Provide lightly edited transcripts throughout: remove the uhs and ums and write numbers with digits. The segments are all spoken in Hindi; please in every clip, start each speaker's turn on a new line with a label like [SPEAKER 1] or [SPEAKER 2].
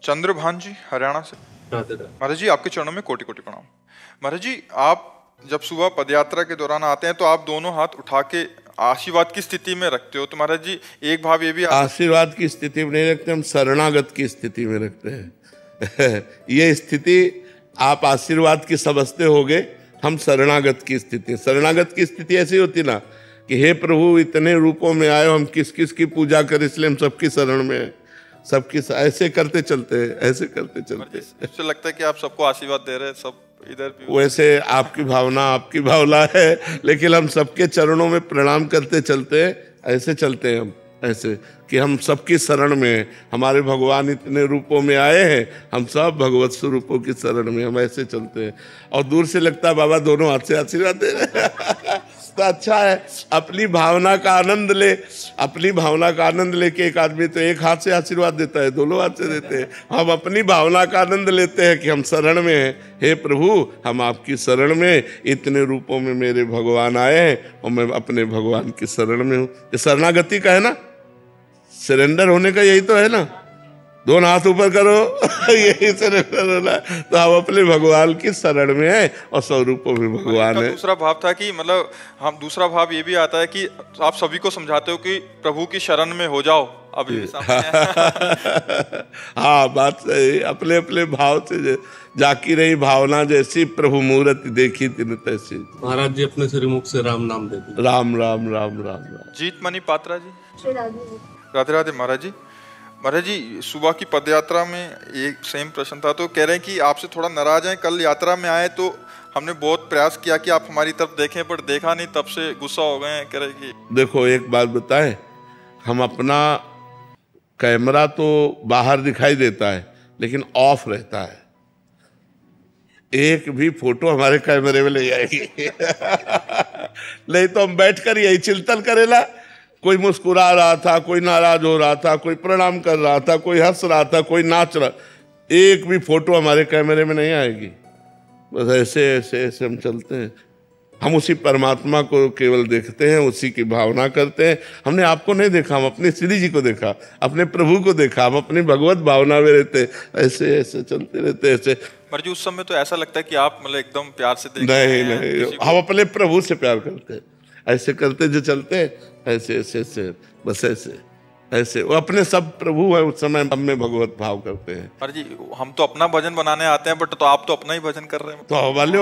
[SPEAKER 1] चंद्रभान जी हरियाणा से। महाराज जी आपके चरणों में कोटि कोटि प्रणाम। महाराज जी आप जब सुबह पदयात्रा के दौरान आते हैं तो आप दोनों हाथ उठा के आशीर्वाद की स्थिति में रखते हो, तो महाराज जी एक भाव ये भी
[SPEAKER 2] आशीर्वाद की स्थिति में नहीं रखते, हम शरणागत की स्थिति में रखते हैं। ये स्थिति आप आशीर्वाद की समझते होगे, हम शरणागत की स्थिति। शरणागत की स्थिति ऐसी होती ना कि हे प्रभु इतने रूपों में आए, हम किस किस की पूजा करें, इसलिए हम सबकी शरण में हैं, सबकी ऐसे करते चलते हैं, ऐसे करते चलते हैं।
[SPEAKER 1] इससे लगता है कि आप सबको आशीर्वाद दे रहे हैं, सब इधर भी।
[SPEAKER 2] वैसे आपकी भावना है, लेकिन हम सबके चरणों में प्रणाम करते चलते हैं, ऐसे चलते हैं हम, ऐसे कि हम सबकी शरण में हैं। हमारे भगवान इतने रूपों में आए हैं, हम सब भगवत स्वरूपों की शरण में, हम ऐसे चलते हैं। और दूर से लगता है बाबा दोनों हाथ से आशीर्वाद दे रहे हैं। तो अच्छा है, अपनी भावना का आनंद ले, अपनी भावना का आनंद लेके एक आदमी तो एक हाथ से आशीर्वाद देता है, दोनों हाथ से देते हैं। हम अपनी भावना का आनंद लेते हैं कि हम शरण में हैं, हे प्रभु हम आपकी शरण में, इतने रूपों में मेरे भगवान आए हैं और मैं अपने भगवान की शरण में हूँ। ये शरणागति का है ना, सरेंडर होने का यही तो है ना, दोनों हाथ ऊपर करो। यही सरेंडर होना। तो हम अपने भगवान की शरण में हैं और स्वरूपों में भगवान है।
[SPEAKER 1] दूसरा भाव था कि मतलब हम दूसरा भाव ये भी आता है कि आप सभी को समझाते हो कि प्रभु की शरण में हो जाओ। अभी भी
[SPEAKER 2] हाँ बात सही, अपने अपने भाव से जाकी रही भावना, जैसी प्रभु मूर्ति देखी तीन तैसी।
[SPEAKER 3] महाराज जी अपने श्रीमुख से राम नाम देते।
[SPEAKER 2] राम राम राम राम राम।
[SPEAKER 1] जीत मनी पात्रा जी, राधे राधे। महाराज जी सुबह की पदयात्रा में एक सेम प्रश्न था, तो कह रहे हैं कि आपसे थोड़ा नाराज हैं, कल यात्रा में आए तो हमने बहुत प्रयास किया कि आप हमारी तरफ देखें पर देखा नहीं, तब से गुस्सा हो गए हैं। कह रहे कि
[SPEAKER 2] देखो एक बात बताएं, हम अपना कैमरा तो बाहर दिखाई देता है लेकिन ऑफ रहता है, एक भी फोटो हमारे कैमरे में ले आएगी। नहीं तो हम बैठकर यही चिंतन करेला, कोई मुस्कुरा रहा था, कोई नाराज हो रहा था, कोई प्रणाम कर रहा था, कोई हंस रहा था, कोई नाच रहा, एक भी फोटो हमारे कैमरे में नहीं आएगी। बस ऐसे ऐसे ऐसे हम चलते हैं, हम उसी परमात्मा को केवल देखते हैं, उसी की भावना करते हैं। हमने आपको नहीं देखा, हम अपने श्री जी को देखा, अपने प्रभु को देखा, हम अपनी भगवत भावना में रहते, ऐसे ऐसे चलते रहते ऐसे।
[SPEAKER 1] पर जी उस समय तो ऐसा लगता है कि आप मतलब एकदम प्यार से देखते
[SPEAKER 2] नहीं, हम अपने प्रभु से प्यार करते हैं, ऐसे करते जो चलते हैं, ऐसे ऐसे ऐसे बस ऐसे वो अपने सब प्रभु है, उस समय हम में भगवत भाव करते हैं।
[SPEAKER 1] पर जी हम तो अपना भजन बनाने आते हैं, बट तो आप तो अपना ही भजन कर रहे हैं।
[SPEAKER 2] तो वाले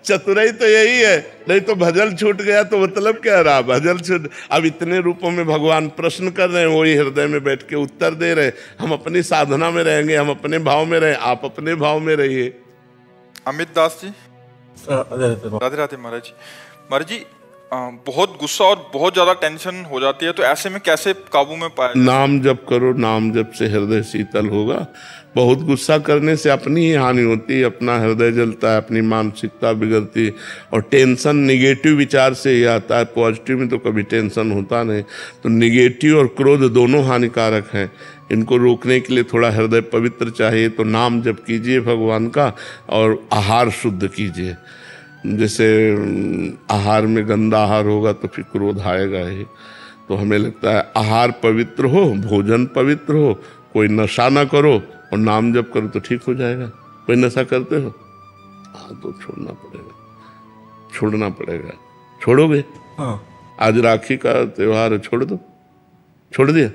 [SPEAKER 2] चतुराई तो यही है, नहीं तो भजन छूट गया तो मतलब क्या रहा, भजन छूट। अब इतने रूपों में भगवान प्रश्न कर रहे हैं, वही हृदय में बैठ के उत्तर दे रहे हैं। हम अपनी साधना में रहेंगे, हम अपने भाव में रहे, आप अपने भाव में रहिए।
[SPEAKER 1] अमित दास जी, राधे राधे। महाराज जी बहुत गुस्सा और बहुत ज्यादा टेंशन हो जाती है, तो ऐसे में कैसे काबू में पाए?
[SPEAKER 2] नाम जप करो, नाम जप से हृदय शीतल होगा। बहुत गुस्सा करने से अपनी ही हानि होती है, अपना हृदय जलता है, अपनी मानसिकता बिगड़ती है। और टेंशन निगेटिव विचार से ही आता है, पॉजिटिव में तो कभी टेंशन होता नहीं। तो निगेटिव और क्रोध दोनों हानिकारक हैं, इनको रोकने के लिए थोड़ा हृदय पवित्र चाहिए। तो नाम जप कीजिए भगवान का, और आहार शुद्ध कीजिए। जैसे आहार में गंदा आहार होगा तो फिर क्रोध आएगा ही। तो हमें लगता है आहार पवित्र हो, भोजन पवित्र हो, कोई नशा ना करो और नाम जप करो तो ठीक हो जाएगा। कोई नशा करते हो? हाँ तो छोड़ना पड़ेगा। छोड़ोगे? हाँ। आज राखी का त्योहार है, छोड़ दो। छोड़ दिया?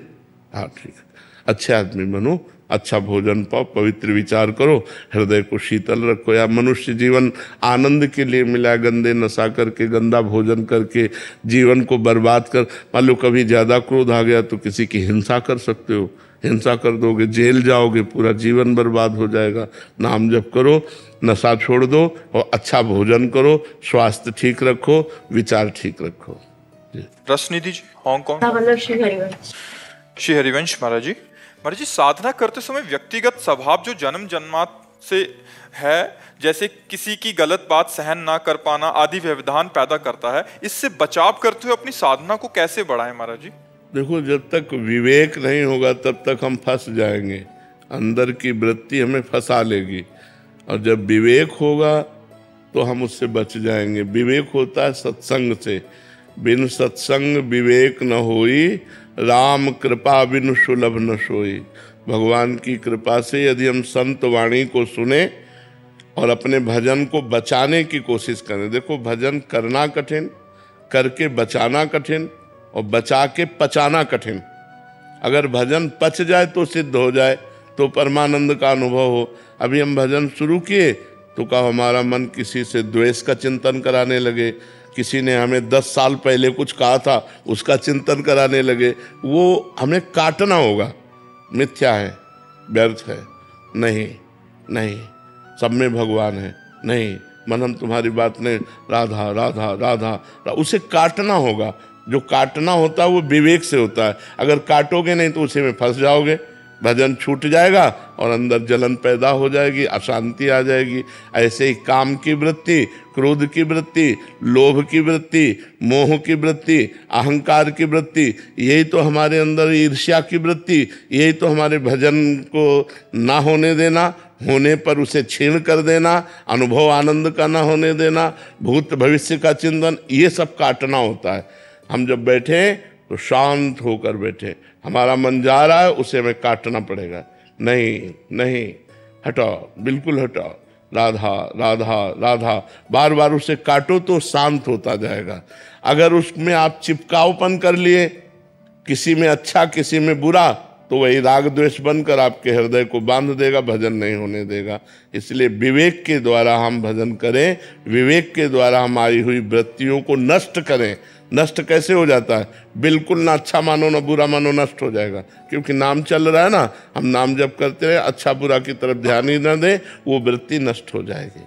[SPEAKER 2] हाँ ठीक है। अच्छे आदमी बनो, अच्छा भोजन पाओ, पवित्र विचार करो, हृदय को शीतल रखो। या मनुष्य जीवन आनंद के लिए मिला, गंदे नशा करके, गंदा भोजन करके जीवन को बर्बाद कर। मान लो कभी ज़्यादा क्रोध आ गया तो किसी की हिंसा कर सकते हो, हिंसा कर दोगे, जेल जाओगे, पूरा जीवन बर्बाद हो जाएगा। नाम जप करो, नशा छोड़ दो और अच्छा भोजन करो, स्वास्थ्य ठीक रखो, विचार ठीक रखो।
[SPEAKER 1] रसनिधि जी, हांगकांग। श्री हरिवंश महाराज जी साधना करते समय व्यक्तिगत स्वभाव जो जन्म जन्मात से है, जैसे किसी की गलत बात सहन ना कर पाना आदि व्यवधान पैदा करता है, इससे बचाव करते हुए अपनी साधना को कैसे बढ़ाएं महाराज जी?
[SPEAKER 2] देखो, जब तक विवेक नहीं होगा तब तक हम फंस जाएंगे, अंदर की वृत्ति हमें फंसा लेगी। और जब विवेक होगा तो हम उससे बच जाएंगे। विवेक होता है सत्संग से, बिन सत्संग विवेक न होई, राम कृपा बिन सुलभ न सोई। भगवान की कृपा से यदि हम संत वाणी को सुने और अपने भजन को बचाने की कोशिश करें। देखो, भजन करना कठिन, करके बचाना कठिन, और बचा के पचाना कठिन। अगर भजन पच जाए तो सिद्ध हो जाए, तो परमानंद का अनुभव हो। अभी हम भजन शुरू किए तो कहा हमारा मन किसी से द्वेष का चिंतन कराने लगे, किसी ने हमें 10 साल पहले कुछ कहा था उसका चिंतन कराने लगे। वो हमें काटना होगा। मिथ्या है, व्यर्थ है, नहीं नहीं, सब में भगवान है, नहीं मन हम तुम्हारी बात नहीं, राधा राधा राधा, उसे काटना होगा। जो काटना होता है वो विवेक से होता है। अगर काटोगे नहीं तो उसी में फंस जाओगे, भजन छूट जाएगा और अंदर जलन पैदा हो जाएगी, अशांति आ जाएगी। ऐसे ही काम की वृत्ति, क्रोध की वृत्ति, लोभ की वृत्ति, मोह की वृत्ति, अहंकार की वृत्ति, यही तो हमारे अंदर, ईर्ष्या की वृत्ति, यही तो हमारे भजन को ना होने देना, होने पर उसे छीण कर देना, अनुभव आनंद का ना होने देना, भूत भविष्य का चिंतन, ये सब काटना होता है। हम जब बैठे तो शांत होकर बैठे, हमारा मन जा रहा है उसे हमें काटना पड़ेगा। नहीं नहीं, हटाओ, बिल्कुल हटाओ, राधा राधा राधा, बार बार उसे काटो तो शांत होता जाएगा। अगर उसमें आप चिपकावपन कर लिए, किसी में अच्छा किसी में बुरा, तो वही राग द्वेष बनकर आपके हृदय को बांध देगा, भजन नहीं होने देगा। इसलिए विवेक के द्वारा हम भजन करें, विवेक के द्वारा हमारी हुई वृत्तियों को नष्ट करें। नष्ट कैसे हो जाता है? बिल्कुल ना अच्छा मानो ना बुरा मानो, नष्ट हो जाएगा। क्योंकि नाम चल रहा है ना, हम नाम जप करते रहे, अच्छा बुरा की तरफ ध्यान ही ना दें, वो वृत्ति नष्ट हो जाएगी।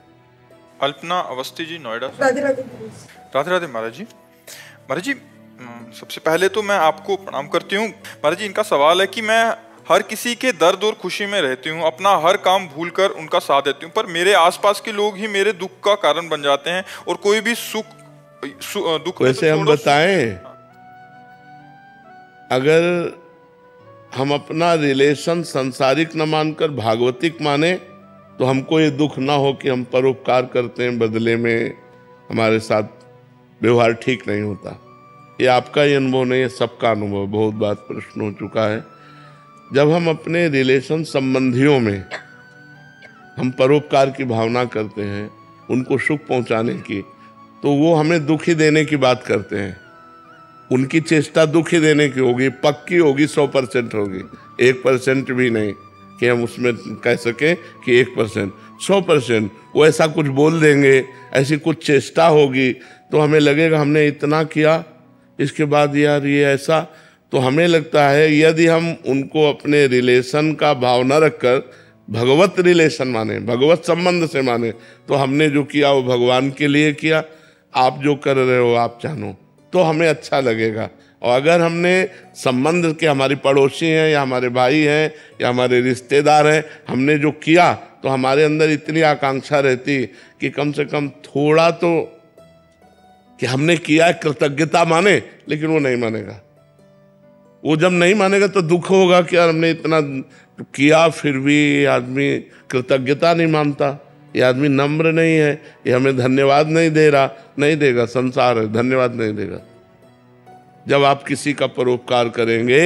[SPEAKER 1] अल्पना अवस्थी जी, नोएडा से। राधे राधे महाराज जी। महाराज जी, सबसे पहले तो मैं आपको प्रणाम करती हूँ। महाराज जी, इनका सवाल है कि मैं हर किसी के दर्द और खुशी में रहती हूँ, अपना हर काम भूलकर उनका साथ देती हूँ, पर मेरे आसपास के लोग ही मेरे दुख का कारण बन जाते हैं और कोई भी दुख
[SPEAKER 2] वैसे हम बताएं, अगर हम अपना रिलेशन संसारिक न मानकर भागवतिक माने तो हमको ये दुख ना हो कि हम परोपकार करते हैं, बदले में हमारे साथ व्यवहार ठीक नहीं होता। ये आपका ही अनुभव नहीं है, सबका अनुभव, बहुत बार प्रश्न हो चुका है। जब हम अपने रिलेशन संबंधियों में हम परोपकार की भावना करते हैं, उनको सुख पहुंचाने की, तो वो हमें दुखी देने की बात करते हैं। उनकी चेष्टा दुखी देने की होगी, पक्की होगी, 100% होगी, 1% भी नहीं कि हम उसमें कह सकें कि 1%, 100%। वो ऐसा कुछ बोल देंगे, ऐसी कुछ चेष्टा होगी, तो हमें लगेगा हमने इतना किया, इसके बाद यार ये ऐसा। तो हमें लगता है यदि हम उनको अपने रिलेशन का भाव न रखकर भगवत रिलेशन माने, भगवत संबंध से माने, तो हमने जो किया वो भगवान के लिए किया, आप जो कर रहे हो आप जानो, तो हमें अच्छा लगेगा। और अगर हमने संबंध के, हमारे पड़ोसी हैं या हमारे भाई हैं या हमारे रिश्तेदार हैं, हमने जो किया, तो हमारे अंदर इतनी आकांक्षा रहती कि कम से कम थोड़ा तो कि हमने किया, कृतज्ञता माने। लेकिन वो नहीं मानेगा। वो जब नहीं मानेगा तो दुख होगा कि यार हमने इतना किया फिर भी आदमी कृतज्ञता नहीं मानता, ये आदमी नम्र नहीं है, ये हमें धन्यवाद नहीं दे रहा। नहीं देगा, संसार है, धन्यवाद नहीं देगा। जब आप किसी का परोपकार करेंगे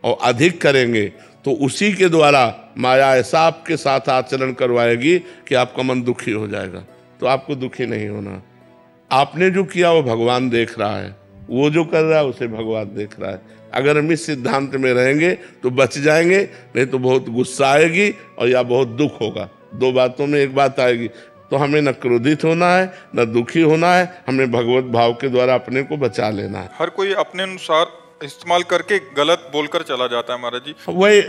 [SPEAKER 2] और अधिक करेंगे तो उसी के द्वारा माया ऐसा आपके साथ आचरण करवाएगी कि आपका मन दुखी हो जाएगा। तो आपको दुखी नहीं होना। आपने जो किया वो भगवान देख रहा है, वो जो कर रहा है उसे भगवान देख रहा है। अगर हम इस सिद्धांत में रहेंगे तो बच जाएंगे, नहीं तो बहुत गुस्सा आएगी और या बहुत दुख होगा। दो बातों में एक बात आएगी। तो हमें न क्रोधित होना है न दुखी होना है, हमें भगवत भाव के द्वारा अपने को बचा लेना है।
[SPEAKER 1] हर कोई अपने अनुसार इस्तेमाल करके गलत बोलकर चला जाता है महाराज जी।
[SPEAKER 2] वही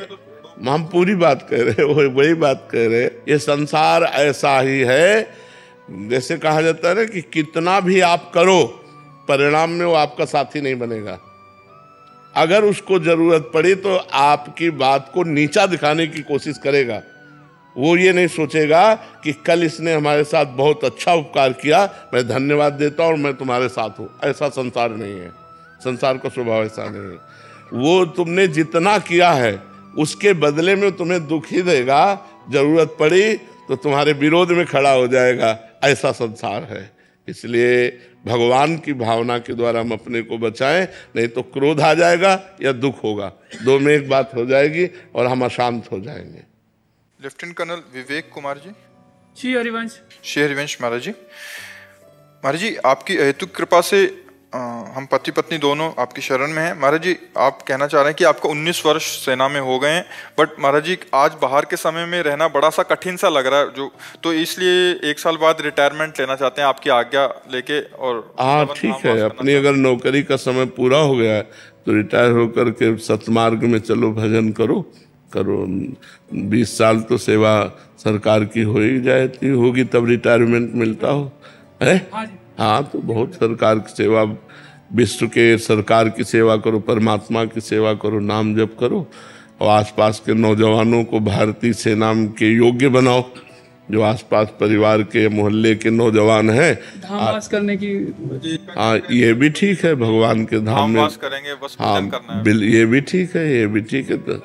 [SPEAKER 2] हम पूरी बात कह रहे हैं, वही बात कह रहे हैं। ये संसार ऐसा ही है, जैसे कहा जाता है ना कि कितना भी आप करो परिणाम में वो आपका साथी नहीं बनेगा। अगर उसको जरूरत पड़ी तो आपकी बात को नीचा दिखाने की कोशिश करेगा। वो ये नहीं सोचेगा कि कल इसने हमारे साथ बहुत अच्छा उपकार किया, मैं धन्यवाद देता हूँ और मैं तुम्हारे साथ हूँ। ऐसा संसार नहीं है, संसार का स्वभाव ऐसा नहीं है। वो तुमने जितना किया है उसके बदले में तुम्हें दुख ही देगा, जरूरत पड़ी तो तुम्हारे विरोध में खड़ा हो जाएगा। ऐसा संसार है। इसलिए भगवान की भावना के द्वारा हम अपने को बचाएं, नहीं तो क्रोध आ जाएगा या दुख होगा, दो में एक बात हो जाएगी और हम अशांत हो जाएंगे।
[SPEAKER 1] Lieutenant colonel Vivek Kumar ji.
[SPEAKER 4] श्री हरिवंश।
[SPEAKER 1] श्री हरिवंश महाराज जी। महाराज जी, आपकी अहेतुक कृपा से हम पति पत्नी दोनों आपकी शरण में हैं। महाराज जी, आप कहना चाह रहे हैं कि आपका 19 वर्ष सेना में हो गए हैं, बट महाराज जी आज बाहर के समय में रहना बड़ा सा कठिन सा लग रहा है, जो तो इसलिए 1 साल बाद रिटायरमेंट लेना चाहते हैं आपकी आज्ञा लेके। और
[SPEAKER 2] हाँ ठीक है, अपनी अगर नौकरी का समय पूरा हो गया है तो रिटायर होकर के सतमार्ग में चलो, भजन करो 20 साल तो सेवा सरकार की हो ही जाती होगी, तब रिटायरमेंट मिलता हो है। हाँ, तो बहुत सरकार की सेवा, विश्व के सरकार की सेवा करो, परमात्मा की सेवा करो, नाम जप करो और आसपास के नौजवानों को भारतीय सेना के योग्य बनाओ। जो आसपास परिवार के मोहल्ले के नौजवान हैं,
[SPEAKER 4] धामवास करने की।
[SPEAKER 2] हाँ, ये भी ठीक है, भगवान के धाम में
[SPEAKER 1] करेंगे, बस
[SPEAKER 2] हाँ
[SPEAKER 1] करना है।
[SPEAKER 2] ये भी ठीक है, ये भी ठीक है। तो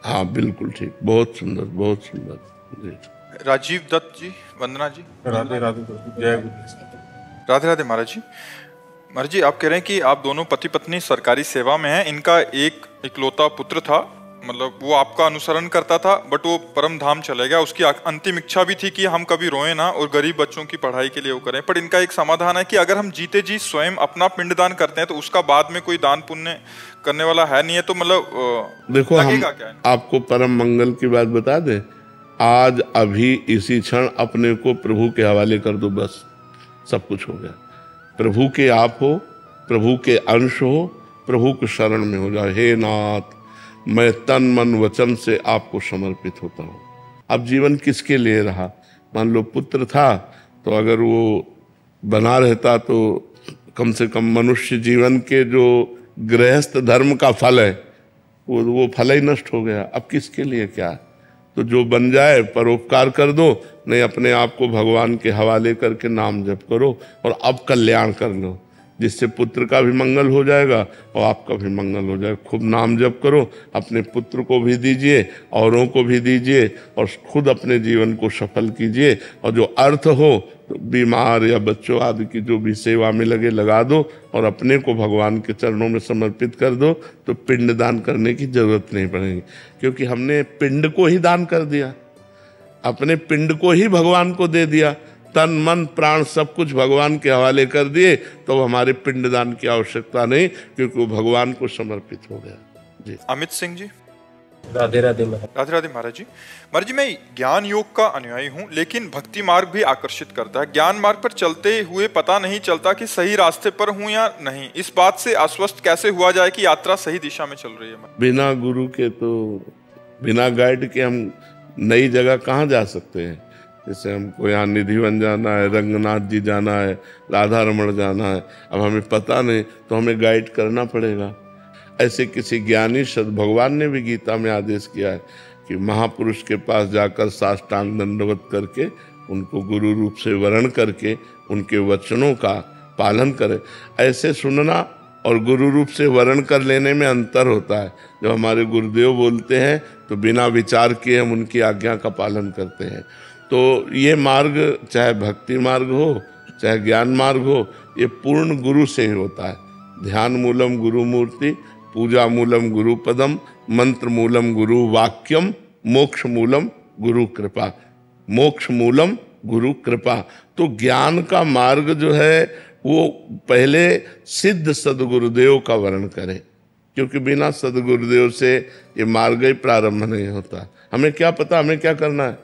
[SPEAKER 2] हाँ बिल्कुल ठीक, बहुत सुंदर, बहुत सुंदर जी।
[SPEAKER 1] राजीव दत्त जी। वंदना जी।
[SPEAKER 3] राधे राधे, जय गुरु।
[SPEAKER 1] राधे राधे महाराज जी। महाराज जी, आप कह रहे हैं कि आप दोनों पति पत्नी सरकारी सेवा में हैं, इनका एक इकलौता पुत्र था, मतलब वो आपका अनुसरण करता था, बट वो परम धाम चले गया। उसकी अंतिम इच्छा भी थी कि हम कभी रोए ना और गरीब बच्चों की पढ़ाई के लिए वो करें, पर इनका एक समाधान है कि अगर हम जीते जी स्वयं अपना पिंडदान करते हैं तो उसका बाद में कोई दान पुण्य करने वाला है नहीं है, तो मतलब
[SPEAKER 2] देखो हम आपको परम मंगल की बात बता दें, आज अभी इसी क्षण अपने को प्रभु के हवाले कर दो, बस सब कुछ हो गया। प्रभु के आप हो, प्रभु के अंश हो, प्रभु के शरण में हो जाओ। हे नाथ, मैं तन मन वचन से आपको समर्पित होता हूँ। अब जीवन किसके लिए रहा? मान लो पुत्र था तो अगर वो बना रहता तो कम से कम मनुष्य जीवन के जो गृहस्थ धर्म का फल है वो फल ही नष्ट हो गया। अब किसके लिए क्या? तो जो बन जाए परोपकार कर दो, नहीं अपने आप को भगवान के हवाले करके नाम जप करो और अब कल्याण कर लो, जिससे पुत्र का भी मंगल हो जाएगा और आपका भी मंगल हो जाएगा। खूब नाम जप करो, अपने पुत्र को भी दीजिए, औरों को भी दीजिए और खुद अपने जीवन को सफल कीजिए। और जो अर्थ हो तो बीमार या बच्चों आदि की जो भी सेवा में लगे लगा दो और अपने को भगवान के चरणों में समर्पित कर दो, तो पिंड दान करने की जरूरत नहीं पड़ेगी, क्योंकि हमने पिंड को ही दान कर दिया, अपने पिंड को ही भगवान को दे दिया, तन मन प्राण सब कुछ भगवान के हवाले कर दिए, तो हमारे पिंडदान की आवश्यकता नहीं, क्योंकि वो भगवान को समर्पित हो गया जी।
[SPEAKER 1] अमित सिंह जी।
[SPEAKER 3] राधे राधे।
[SPEAKER 1] राधे राधे महाराज जी। महाराज जी, मैं ज्ञान योग का अनुयायी हूँ, लेकिन भक्ति मार्ग भी आकर्षित करता है। ज्ञान मार्ग पर चलते हुए पता नहीं चलता कि सही रास्ते पर हूँ या नहीं। इस बात से आश्वस्त कैसे हुआ जाए कि यात्रा सही दिशा में चल रही है?
[SPEAKER 2] बिना गुरु के तो, बिना गाइड के हम नई जगह कहाँ जा सकते हैं? जैसे हमको यहाँ निधिवन जाना है, रंगनाथ जी जाना है, राधा रमण जाना है, अब हमें पता नहीं तो हमें गाइड करना पड़ेगा। ऐसे किसी ज्ञानी भगवान ने भी गीता में आदेश किया है कि महापुरुष के पास जाकर साष्टांग दंडवत करके उनको गुरु रूप से वरण करके उनके वचनों का पालन करें। ऐसे सुनना और गुरु रूप से वरण कर लेने में अंतर होता है। जब हमारे गुरुदेव बोलते हैं तो बिना विचार किए हम उनकी आज्ञा का पालन करते हैं। तो ये मार्ग चाहे भक्ति मार्ग हो चाहे ज्ञान मार्ग हो, ये पूर्ण गुरु से ही होता है। ध्यान मूलम गुरु मूर्ति, पूजा मूलम गुरु पदम, मंत्र मूलम गुरु वाक्यम, मोक्ष मूलम गुरु कृपा। मोक्ष मूलम गुरु कृपा। तो ज्ञान का मार्ग जो है वो पहले सिद्ध सदगुरुदेव का वर्ण करे, क्योंकि बिना सदगुरुदेव से ये मार्ग ही प्रारंभ नहीं होता। हमें क्या पता हमें क्या करना है,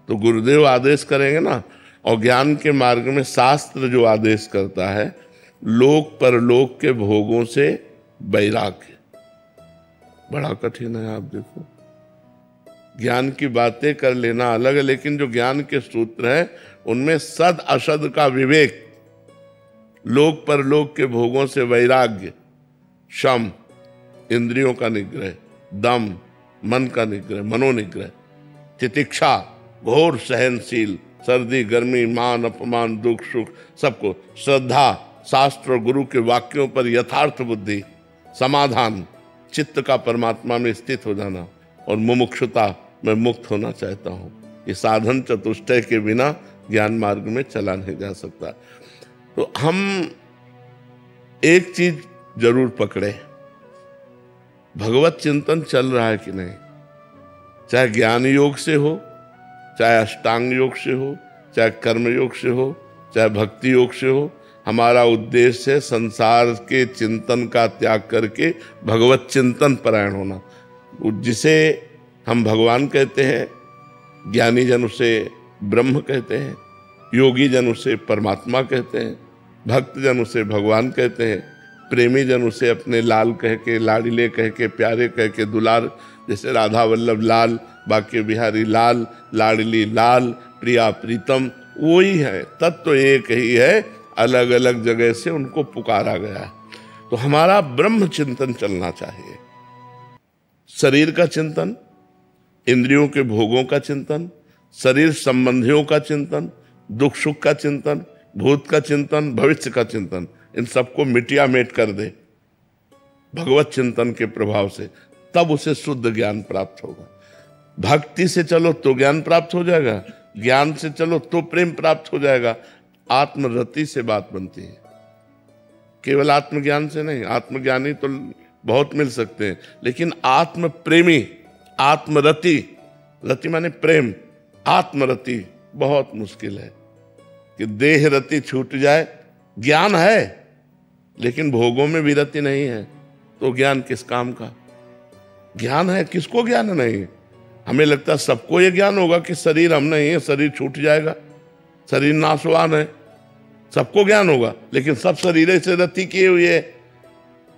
[SPEAKER 2] तो गुरुदेव आदेश करेंगे ना। और ज्ञान के मार्ग में शास्त्र जो आदेश करता है, लोक परलोक के भोगों से वैराग्य। बड़ा कठिन है। आप देखो, ज्ञान की बातें कर लेना अलग है, लेकिन जो ज्ञान के सूत्र हैं उनमें सद असद का विवेक, लोक परलोक के भोगों से वैराग्य, शम इंद्रियों का निग्रह, दम मन का निग्रह, मनोनिग्रह, तितिक्षा घोर सहनशील, सर्दी गर्मी मान अपमान दुख सुख सबको, श्रद्धा शास्त्र और गुरु के वाक्यों पर यथार्थ बुद्धि, समाधान चित्त का परमात्मा में स्थित हो जाना, और मुमुक्षुता मैं मुक्त होना चाहता हूँ। ये साधन चतुष्टय के बिना ज्ञान मार्ग में चला नहीं जा सकता। तो हम एक चीज जरूर पकड़े, भगवत चिंतन चल रहा है कि नहीं, चाहे ज्ञान योग से हो, चाहे अष्टांग योग से हो, चाहे कर्म योग से हो, चाहे भक्ति योग से हो। हमारा उद्देश्य है संसार के चिंतन का त्याग करके भगवत चिंतन परायण होना, जिसे हम भगवान कहते हैं, ज्ञानी जन उसे ब्रह्म कहते हैं, योगी जन उसे परमात्मा कहते हैं, भक्त जन उसे भगवान कहते हैं, प्रेमी जन उसे अपने लाल कह के, लाडिले कह के, प्यारे कह के, दुलार, जैसे राधा वल्लभ लाल, बाके बिहारी लाल, लाडली लाल, प्रिया प्रीतम, वही है, तत्व तो एक ही है, अलग अलग जगह से उनको पुकारा गया है। तो हमारा ब्रह्म चिंतन चलना चाहिए, शरीर का चिंतन, इंद्रियों के भोगों का चिंतन, शरीर संबंधियों का चिंतन, दुख सुख का चिंतन, भूत का चिंतन, भविष्य का चिंतन, इन सबको मिटिया मेट कर दे भगवत चिंतन के प्रभाव से, तब उसे शुद्ध ज्ञान प्राप्त होगा। भक्ति से चलो तो ज्ञान प्राप्त हो जाएगा, ज्ञान से चलो तो प्रेम प्राप्त हो जाएगा। आत्मरति से बात बनती है, केवल आत्मज्ञान से नहीं। आत्मज्ञानी तो बहुत मिल सकते हैं, लेकिन आत्म प्रेमी, आत्मरति, रति माने प्रेम, आत्मरति बहुत मुश्किल है कि देह रति छूट जाए। ज्ञान है लेकिन भोगों में भी रति नहीं है, तो ज्ञान किस काम का? ज्ञान है, किसको ज्ञान नहीं है? हमें लगता है सबको ये ज्ञान होगा कि शरीर हम नहीं है, शरीर छूट जाएगा, शरीर नाशवान है, सबको ज्ञान होगा, लेकिन सब शरीर से रति किए हुए है।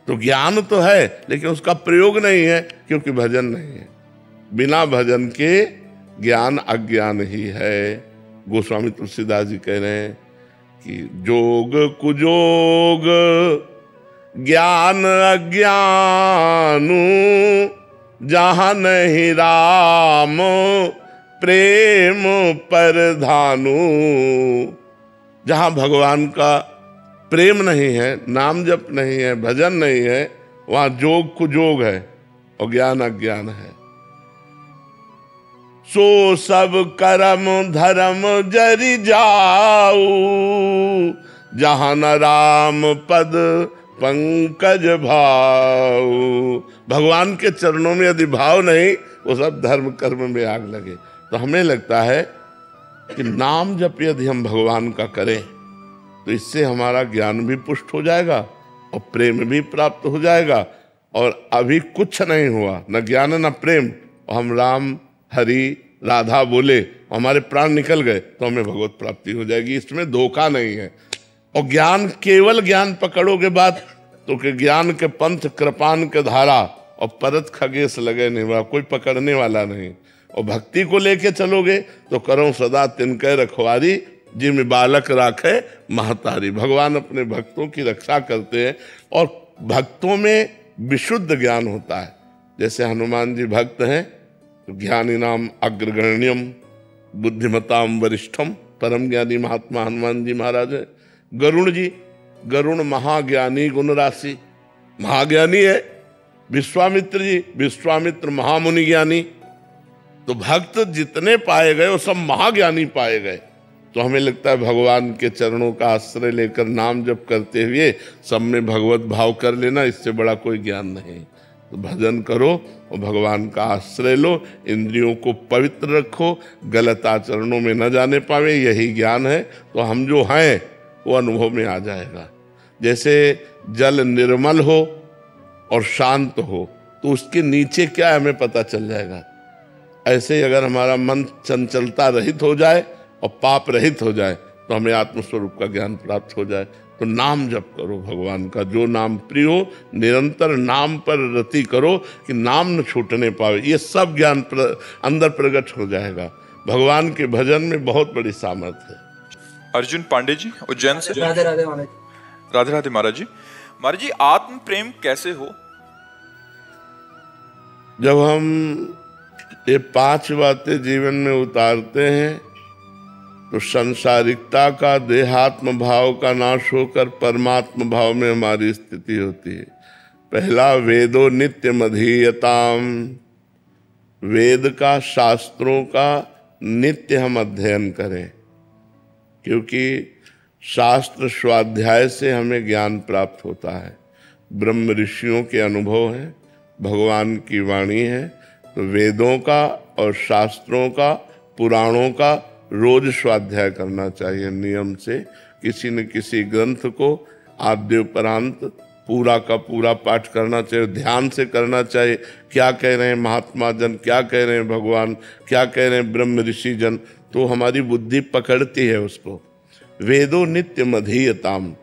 [SPEAKER 2] तो ज्ञान तो है लेकिन उसका प्रयोग नहीं है, क्योंकि भजन नहीं है। बिना भजन के ज्ञान अज्ञान ही है। गोस्वामी तुलसीदास जी कह रहे हैं कि जोग कुजोग ज्ञान अज्ञानु, जहां नहीं राम प्रेम परधानु। जहां भगवान का प्रेम नहीं है, नाम जप नहीं है, भजन नहीं है, वहां जोग कुजोग है और ज्ञान अज्ञान है। सो सब कर्म धर्म जरि जाऊ, जहां न राम पद पंकज भाव। भगवान के चरणों में यदि भाव नहीं, वो सब धर्म कर्म में आग लगे। तो हमें लगता है कि नाम जप यदि हम भगवान का करें तो इससे हमारा ज्ञान भी पुष्ट हो जाएगा और प्रेम भी प्राप्त हो जाएगा। और अभी कुछ नहीं हुआ, न ज्ञान न प्रेम, और हम राम हरि राधा बोले, हमारे प्राण निकल गए, तो हमें भगवत प्राप्ति हो जाएगी। इसमें धोखा नहीं है। और ज्ञान, केवल ज्ञान पकड़ोगे बात तो कि ज्ञान के पंथ कृपान के धारा और परत खगेश लगे नहीं वाला, कोई पकड़ने वाला नहीं। और भक्ति को लेके चलोगे तो करो सदा तिनके रखवारी, जिम बालक राखे महतारी। भगवान अपने भक्तों की रक्षा करते हैं और भक्तों में विशुद्ध ज्ञान होता है। जैसे हनुमान जी भक्त हैं तो ज्ञानी नाम अग्रगण्यम बुद्धिमताम वरिष्ठम, परम ज्ञानी महात्मा हनुमान जी महाराज है। गरुण जी, गरुण महाज्ञानी गुण राशि, महाज्ञानी है। विश्वामित्र जी, विश्वामित्र महामुनि ज्ञानी। तो भक्त जितने पाए गए वो सब महाज्ञानी पाए गए। तो हमें लगता है भगवान के चरणों का आश्रय लेकर नाम जप करते हुए सब में भगवत भाव कर लेना, इससे बड़ा कोई ज्ञान नहीं। तो भजन करो और भगवान का आश्रय लो, इंद्रियों को पवित्र रखो, गलत आचरणों में न जाने पावे, यही ज्ञान है। तो हम जो हैं वो अनुभव में आ जाएगा। जैसे जल निर्मल हो और शांत हो तो उसके नीचे क्या है हमें पता चल जाएगा। ऐसे ही अगर हमारा मन चंचलता रहित हो जाए और पाप रहित हो जाए तो हमें आत्मस्वरूप का ज्ञान प्राप्त हो जाए। तो नाम जप करो भगवान का, जो नाम प्रिय हो, निरंतर नाम पर रति करो कि नाम न छूटने पावे। ये सब ज्ञान अंदर प्रकट हो जाएगा। भगवान के भजन में बहुत बड़ी सामर्थ्य है।
[SPEAKER 1] अर्जुन पांडे जी उज्जैन से।
[SPEAKER 4] राधे राधे महाराज।
[SPEAKER 1] राधे राधे महाराज जी। महाराज जी, आत्म प्रेम कैसे हो?
[SPEAKER 2] जब हम ये 5 बातें जीवन में उतारते हैं तो संसारिकता का, देहात्म भाव का नाश होकर परमात्म भाव में हमारी स्थिति होती है। पहला, वेदो नित्यम अधीयताम, वेद का, शास्त्रों का नित्य हम अध्ययन करें। क्योंकि शास्त्र स्वाध्याय से हमें ज्ञान प्राप्त होता है। ब्रह्म ऋषियों के अनुभव है, भगवान की वाणी है, तो वेदों का और शास्त्रों का, पुराणों का रोज स्वाध्याय करना चाहिए नियम से। किसी न किसी ग्रंथ को आद्योपरांत पूरा का पूरा पाठ करना चाहिए, ध्यान से करना चाहिए। क्या कह रहे हैं महात्मा जन, क्या कह रहे हैं भगवान, क्या कह रहे हैं ब्रह्म ऋषि जन, तो हमारी बुद्धि पकड़ती है उसको। वेदो नित्य मधीयताम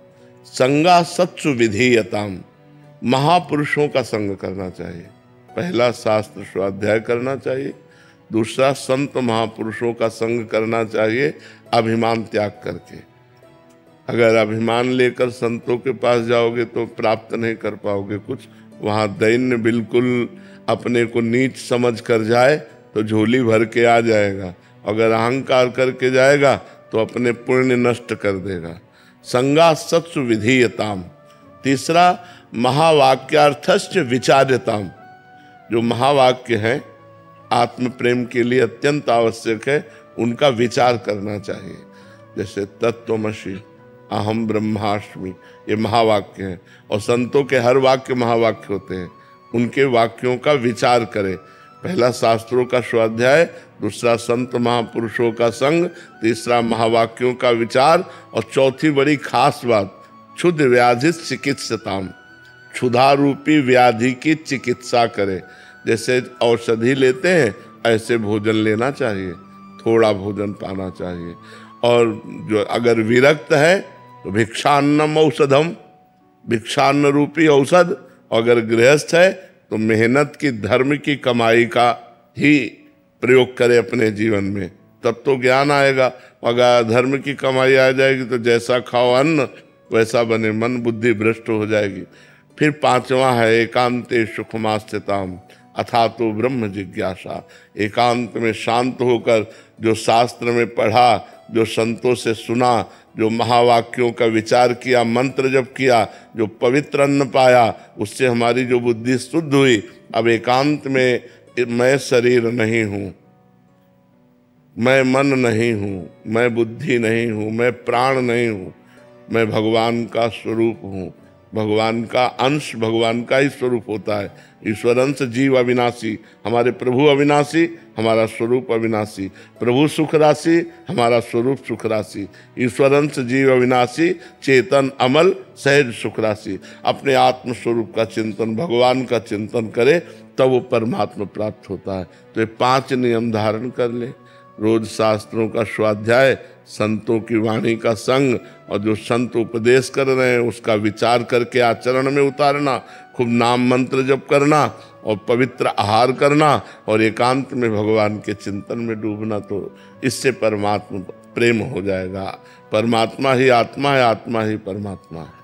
[SPEAKER 2] संगा सत्सु विधीयताम, महापुरुषों का संग करना चाहिए। पहला शास्त्र स्वाध्याय करना चाहिए, दूसरा संत महापुरुषों का संग करना चाहिए अभिमान त्याग करके। अगर अभिमान लेकर संतों के पास जाओगे तो प्राप्त नहीं कर पाओगे कुछ। वहाँ दैन्य बिल्कुल अपने को नीच समझ कर जाए तो झोली भर के आ जाएगा, अगर अहंकार करके जाएगा तो अपने पुण्य नष्ट कर देगा। संगा सत्सु विधीयताम। तीसरा महावाक्यार्थश्च विचार्यताम, जो महावाक्य हैं आत्म प्रेम के लिए अत्यंत आवश्यक है, उनका विचार करना चाहिए। जैसे तत्त्वमसि अहम ब्रह्मास्मि, ये महावाक्य हैं, और संतों के हर वाक्य महावाक्य होते हैं। उनके वाक्यों का विचार करें। पहला शास्त्रों का स्वाध्याय, दूसरा संत महापुरुषों का संग, तीसरा महावाक्यों का विचार, और चौथी बड़ी खास बात क्षुद्र व्याधि चिकित्सताम, क्षुधा रूपी व्याधि की चिकित्सा करे। जैसे औषधि लेते हैं ऐसे भोजन लेना चाहिए, थोड़ा भोजन पाना चाहिए। और जो अगर विरक्त है तो भिक्षान्नम औषधम, भिक्षान्न रूपी औषध। अगर गृहस्थ है तो मेहनत की, धर्म की कमाई का ही प्रयोग करे अपने जीवन में, तब तो ज्ञान आएगा। अगर धर्म की कमाई आ जाएगी तो जैसा खाओ अन्न वैसा बने मन, बुद्धि भ्रष्ट हो जाएगी। फिर पांचवा है एकांते सुखमास्थिताम अथा तो ब्रह्म जिज्ञासा। एकांत में शांत होकर जो शास्त्र में पढ़ा, जो संतों से सुना, जो महावाक्यों का विचार किया, मंत्र जप किया, जो पवित्र अन्न पाया, उससे हमारी जो बुद्धि शुद्ध हुई। अब एकांत में मैं शरीर नहीं हूँ, मैं मन नहीं हूँ, मैं बुद्धि नहीं हूँ, मैं प्राण नहीं हूँ, मैं भगवान का स्वरूप हूँ। भगवान का अंश भगवान का ही स्वरूप होता है। ईश्वर अंश जीव अविनाशी, हमारे प्रभु अविनाशी, हमारा स्वरूप अविनाशी। प्रभु सुख राशि, हमारा स्वरूप सुख राशि। ईश्वर अंश जीव अविनाशी, चेतन अमल सहज सुख राशि। अपने आत्म स्वरूप का चिंतन, भगवान का चिंतन करे तब वो परमात्मा प्राप्त होता है। तो ये 5 नियम धारण कर ले। रोज शास्त्रों का स्वाध्याय, संतों की वाणी का संग, और जो संत उपदेश कर रहे हैं उसका विचार करके आचरण में उतारना, खूब नाम मंत्र जप करना और पवित्र आहार करना और एकांत में भगवान के चिंतन में डूबना, तो इससे परमात्मा प्रेम हो जाएगा। परमात्मा ही आत्मा है, आत्मा ही परमात्मा है।